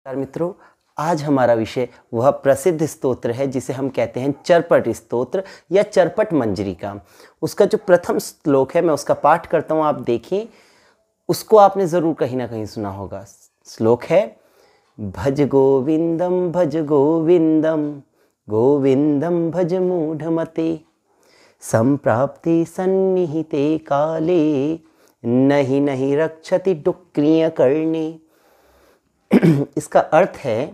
नमस्कार मित्रों, आज हमारा विषय वह प्रसिद्ध स्तोत्र है जिसे हम कहते हैं चरपट स्तोत्र या चरपट मंजरी। उसका जो प्रथम श्लोक है मैं उसका पाठ करता हूँ, आप देखें। उसको आपने ज़रूर कहीं ना कहीं सुना होगा। श्लोक है भज गोविंदम गोविंदम भज मूढ़मते संप्राप्ति सन्निहिते काले नहीं नहीं रक्षति डुक्रिय कर्णे। इसका अर्थ है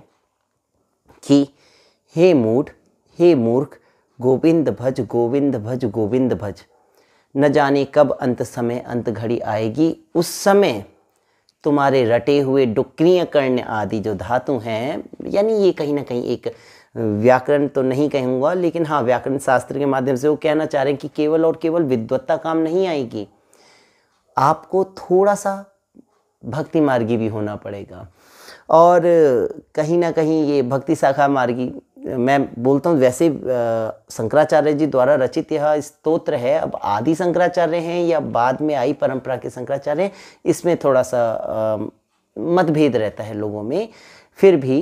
कि हे मूढ़, हे मूर्ख, गोविंद गोविंद भज। न जाने कब अंत समय, अंत घड़ी आएगी, उस समय तुम्हारे रटे हुए डुक्रिय कर्ण आदि जो धातु हैं, यानी ये कहीं ना कहीं एक व्याकरण तो नहीं कहूँगा, लेकिन हाँ व्याकरण शास्त्र के माध्यम से वो कहना चाह रहे हैं कि केवल और केवल विद्वत्ता काम नहीं आएगी, आपको थोड़ा सा भक्ति मार्गी भी होना पड़ेगा। और कहीं ना कहीं ये भक्ति शाखा मार्गी मैं बोलता हूँ, वैसे शंकराचार्य जी द्वारा रचित यह स्तोत्र है। अब आदि शंकराचार्य हैं या बाद में आई परंपरा के शंकराचार्य हैं, इसमें थोड़ा सा मतभेद रहता है लोगों में। फिर भी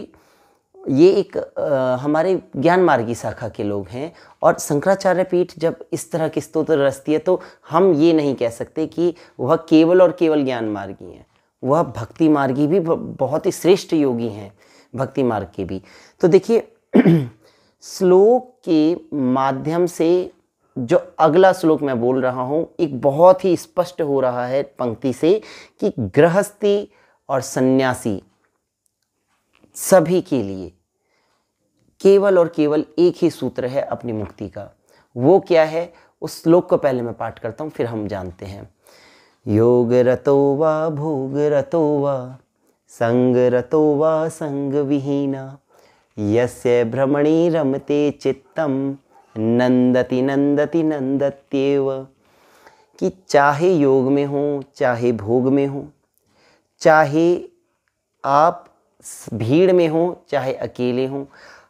ये एक हमारे ज्ञान मार्गी शाखा के लोग हैं, और शंकराचार्य पीठ जब इस तरह की स्तोत्र रचती है तो हम ये नहीं कह सकते कि वह केवल और केवल ज्ञान मार्गी हैं, वह भक्ति मार्गी भी बहुत ही श्रेष्ठ योगी हैं, भक्ति मार्ग के भी। तो देखिए श्लोक के माध्यम से जो अगला श्लोक मैं बोल रहा हूँ, एक बहुत ही स्पष्ट हो रहा है पंक्ति से कि गृहस्थी और सन्यासी सभी के लिए केवल और केवल एक ही सूत्र है अपनी मुक्ति का। वो क्या है, उस श्लोक को पहले मैं पाठ करता हूँ, फिर हम जानते हैं। योग रतो वा भोग रतो वा संग रतो वा संग विहीना यस्य भ्रमणी रमते चित्तम नंदति नंदति नंदत्येव। कि चाहे योग में हो, चाहे भोग में हो, चाहे आप भीड़ में हो, चाहे अकेले हो,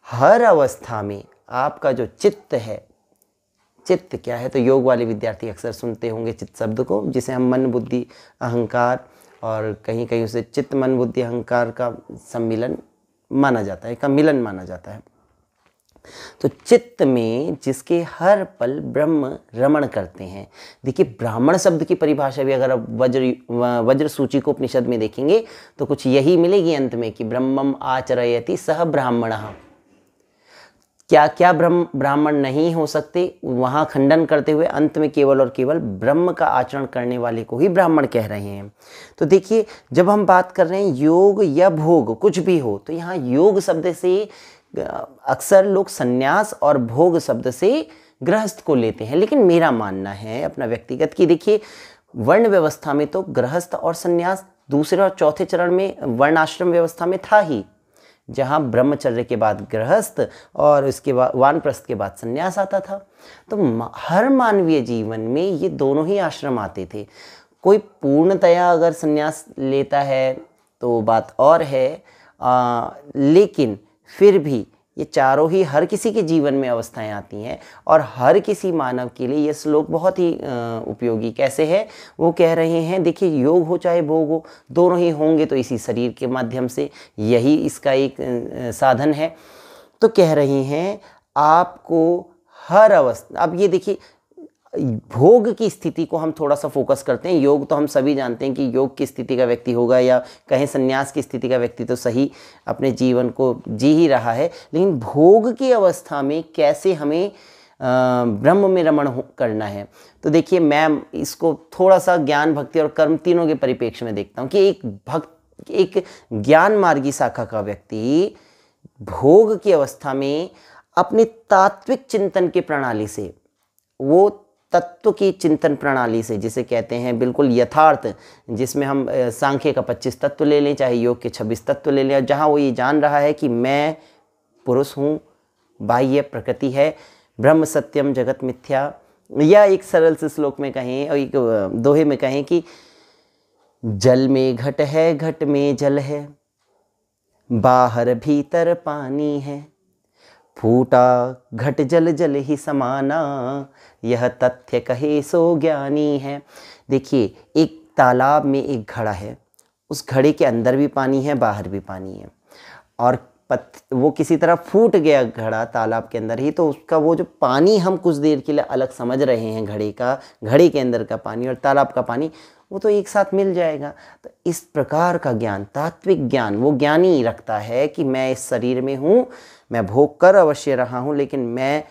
हर अवस्था में आपका जो चित्त है, चित्त क्या है, तो योग वाले विद्यार्थी अक्सर सुनते होंगे चित्त शब्द को, जिसे हम मन बुद्धि अहंकार और कहीं कहीं उसे चित्त मन बुद्धि अहंकार का सम्मिलन माना जाता है, का मिलन माना जाता है। तो चित्त में जिसके हर पल ब्रह्म रमण करते हैं। देखिए ब्राह्मण शब्द की परिभाषा भी अगर आप वज्र सूची को उपनिषद में देखेंगे तो कुछ यही मिलेगी अंत में कि ब्रह्मम आचरयति सह ब्राह्मणः। क्या क्या ब्राह्मण नहीं हो सकते, वहाँ खंडन करते हुए अंत में केवल और केवल ब्रह्म का आचरण करने वाले को ही ब्राह्मण कह रहे हैं। तो देखिए जब हम बात कर रहे हैं योग या भोग कुछ भी हो, तो यहाँ योग शब्द से अक्सर लोग सन्यास और भोग शब्द से गृहस्थ को लेते हैं। लेकिन मेरा मानना है अपना व्यक्तिगत कि देखिए वर्ण व्यवस्था में तो गृहस्थ और सन्यास दूसरे और चौथे चरण में वर्णाश्रम व्यवस्था में था ही, जहाँ ब्रह्मचर्य के बाद गृहस्थ और उसके बाद वानप्रस्थ के बाद संन्यास आता था। तो हर मानवीय जीवन में ये दोनों ही आश्रम आते थे। कोई पूर्णतया अगर संन्यास लेता है तो बात और है, लेकिन फिर भी ये चारों ही हर किसी के जीवन में अवस्थाएं आती हैं, और हर किसी मानव के लिए ये श्लोक बहुत ही उपयोगी कैसे है। वो कह रहे हैं देखिए योग हो चाहे भोग हो, दोनों ही होंगे तो इसी शरीर के माध्यम से, यही इसका एक साधन है। तो कह रहे हैं आपको हर अवस्था। अब ये देखिए भोग की स्थिति को हम थोड़ा सा फोकस करते हैं। योग तो हम सभी जानते हैं कि योग की स्थिति का व्यक्ति होगा, या कहें संन्यास की स्थिति का व्यक्ति तो सही अपने जीवन को जी ही रहा है। लेकिन भोग की अवस्था में कैसे हमें ब्रह्म में रमण करना है, तो देखिए मैं इसको थोड़ा सा ज्ञान भक्ति और कर्म तीनों के परिप्रेक्ष्य में देखता हूँ कि एक ज्ञान मार्गी शाखा का व्यक्ति भोग की अवस्था में अपने तात्विक चिंतन की प्रणाली से, वो तत्व की चिंतन प्रणाली से, जिसे कहते हैं बिल्कुल यथार्थ, जिसमें हम सांख्य का 25 तत्व ले लें, चाहे योग के 26 तत्व ले लें, जहाँ वो ये जान रहा है कि मैं पुरुष हूँ, बाह्य प्रकृति है, ब्रह्म सत्यम जगत मिथ्या, या एक सरल से श्लोक में कहें और एक दोहे में कहें कि जल में घट है, घट में जल है, बाहर भीतर पानी है, फूटा घट जल जल ही समाना, यह तथ्य कहे सो ज्ञानी है। देखिए एक तालाब में एक घड़ा है, उस घड़े के अंदर भी पानी है, बाहर भी पानी है। और वो किसी तरह फूट गया घड़ा तालाब के अंदर ही, तो उसका वो जो पानी हम कुछ देर के लिए अलग समझ रहे हैं, घड़े के अंदर का पानी और तालाब का पानी, वो तो एक साथ मिल जाएगा। तो इस प्रकार का ज्ञान, तात्विक ज्ञान, वो ज्ञानी रखता है कि मैं इस शरीर में हूँ, मैं भोग कर अवश्य रहा हूँ, लेकिन मैं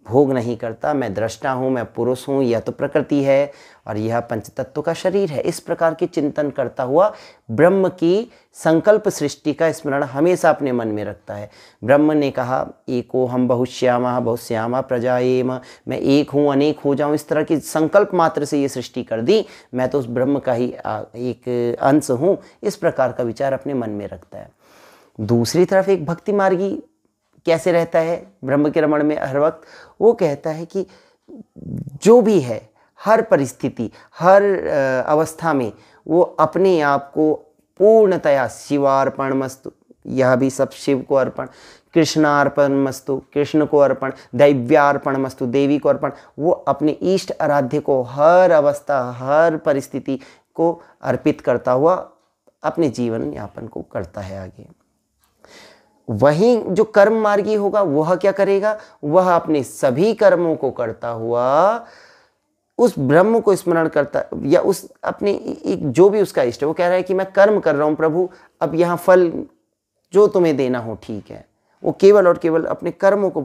भोग नहीं करता, मैं दृष्टा हूँ, मैं पुरुष हूँ, यह तो प्रकृति है और यह पंचतत्व का शरीर है। इस प्रकार के चिंतन करता हुआ ब्रह्म की संकल्प सृष्टि का स्मरण हमेशा अपने मन में रखता है। ब्रह्म ने कहा एको हम बहुश्यामा बहुश्यामा प्रजाएम, मैं एक हूँ अनेक हो जाऊँ, इस तरह की संकल्प मात्र से ये सृष्टि कर दी, मैं तो उस ब्रह्म का ही एक अंश हूँ, इस प्रकार का विचार अपने मन में रखता है। दूसरी तरफ एक भक्ति मार्गी कैसे रहता है ब्रह्म के रमण में हर वक्त, वो कहता है कि जो भी है, हर परिस्थिति, हर अवस्था में वो अपने आप को पूर्णतया शिवार्पणमस्तु, यह भी सब शिव को अर्पण, कृष्णार्पणमस्तु, कृष्ण को अर्पण, दैव्यार्पणमस्तु, देवी को अर्पण, वो अपने इष्ट आराध्य को हर अवस्था, हर परिस्थिति को अर्पित करता हुआ अपने जीवन यापन को करता है आगे। वहीं जो कर्म मार्गी होगा वह क्या करेगा, वह अपने सभी कर्मों को करता हुआ उस ब्रह्म को स्मरण करता, या उस अपने एक जो भी उसका इष्ट है, वो कह रहा है कि मैं कर्म कर रहा हूँ प्रभु, अब यहाँ फल जो तुम्हें देना हो ठीक है। वो केवल और केवल अपने कर्मों को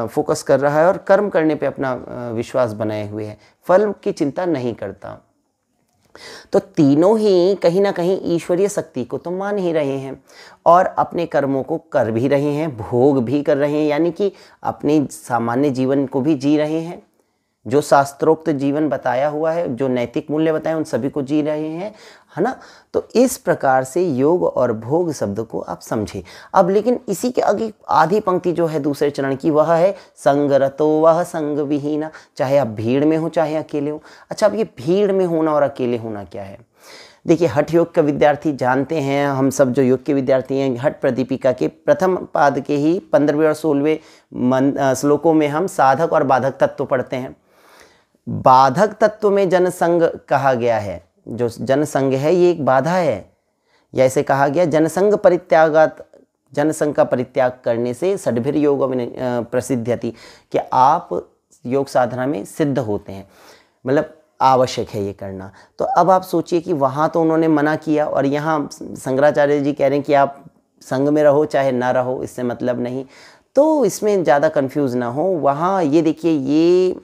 फोकस कर रहा है और कर्म करने पे अपना विश्वास बनाए हुए है, फल की चिंता नहीं करता। तो तीनों ही कहीं ना कहीं ईश्वरीय शक्ति को तो मान ही रहे हैं और अपने कर्मों को कर भी रहे हैं, भोग भी कर रहे हैं, यानी कि अपने सामान्य जीवन को भी जी रहे हैं, जो शास्त्रोक्त जीवन बताया हुआ है, जो नैतिक मूल्य बताए उन सभी को जी रहे हैं, है ना। तो इस प्रकार से योग और भोग शब्द को आप समझे। अब लेकिन इसी के आगे आधी पंक्ति जो है दूसरे चरण की, वह है संगरतो वह संग विहीना, चाहे आप भीड़ में हो चाहे अकेले हो। अच्छा, अब ये भीड़ में होना और अकेले होना क्या है? देखिए, हठ योग का विद्यार्थी जानते हैं, हम सब जो योग के विद्यार्थी हैं, हठ प्रदीपिका के प्रथम पाद के ही 15वें और 16वें श्लोकों में हम साधक और बाधक तत्व पढ़ते हैं। बाधक तत्व में जनसंग कहा गया है, जो जनसंग है ये एक बाधा है, या ऐसे कहा गया जनसंग परित्यागात, जनसंग का परित्याग करने से षड्भिर योग प्रसिद्ध्यति, कि आप योग साधना में सिद्ध होते हैं, मतलब आवश्यक है ये करना। तो अब आप सोचिए कि वहाँ तो उन्होंने मना किया और यहाँ शंकराचार्य जी कह रहे हैं कि आप संग में रहो चाहे ना रहो, इससे मतलब नहीं। तो इसमें ज़्यादा कंफ्यूज ना हो। वहाँ ये देखिए, ये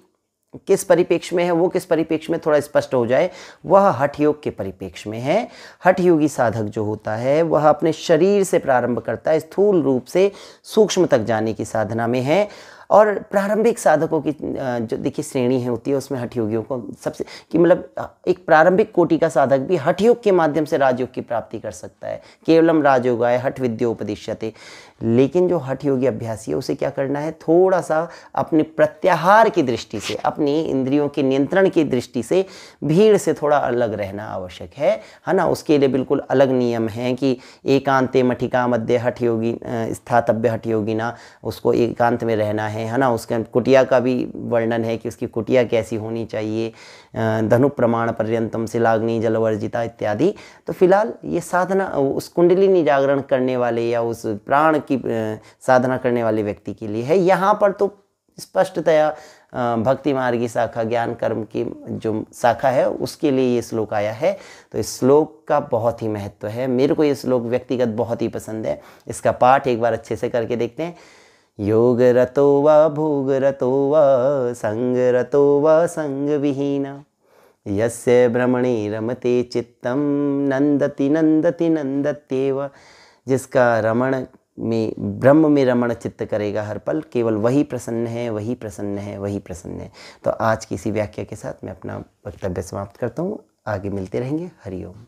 किस परिप्रेक्ष्य में है, वो किस परिप्रेक्ष्य में थोड़ा स्पष्ट हो जाए, वह हठ योग के परिप्रेक्ष्य में है। हठ योगी साधक जो होता है वह अपने शरीर से प्रारंभ करता है, स्थूल रूप से सूक्ष्म तक जाने की साधना में है। और प्रारंभिक साधकों की जो देखिए श्रेणी है होती है, उसमें हठ योगियों को सबसे कि मतलब एक प्रारंभिक कोटि का साधक भी हठ योग के माध्यम से राजयोग की प्राप्ति कर सकता है। केवलम राजयोगाय हठ विद्योपदिश्यते। लेकिन जो हठ योगी अभ्यासी है उसे क्या करना है, थोड़ा सा अपने प्रत्याहार की दृष्टि से, अपनी इंद्रियों के नियंत्रण की दृष्टि से भीड़ से थोड़ा अलग रहना आवश्यक है ना। उसके लिए बिल्कुल अलग नियम है कि एकांते मठिका मध्य हठ योगी स्थातव्य हठ योगिना, उसको एकांत में रहना है ना। उसके कुटिया का भी वर्णन है कि उसकी कुटिया कैसी होनी चाहिए, धनु प्रमाण पर्यंतम शिलाग्नि जलवर्जिता इत्यादि। तो फिलहाल ये साधना उस कुंडलिनी जागरण करने वाले या उस प्राण की साधना करने वाले व्यक्ति के लिए है। यहाँ पर तो स्पष्टतया भक्ति मार्गी शाखा, ज्ञान कर्म की जो शाखा है उसके लिए ये श्लोक आया है। तो इस श्लोक का बहुत ही महत्व है। मेरे को ये श्लोक व्यक्तिगत बहुत ही पसंद है। इसका पाठ एक बार अच्छे से करके देखते हैं। योग रतो वा भोग रतो वा संग रतो वा संग विहीना, यस्य भ्रमणे रमते चित्तम नंदति नंदति नंदत्येव। जिसका रमण में, ब्रह्म में रमण चित्त करेगा हर पल, केवल वही प्रसन्न है, वही प्रसन्न है, वही प्रसन्न है। तो आज की इसी व्याख्या के साथ मैं अपना वक्तव्य समाप्त करता हूँ। आगे मिलते रहेंगे। हरि ओम।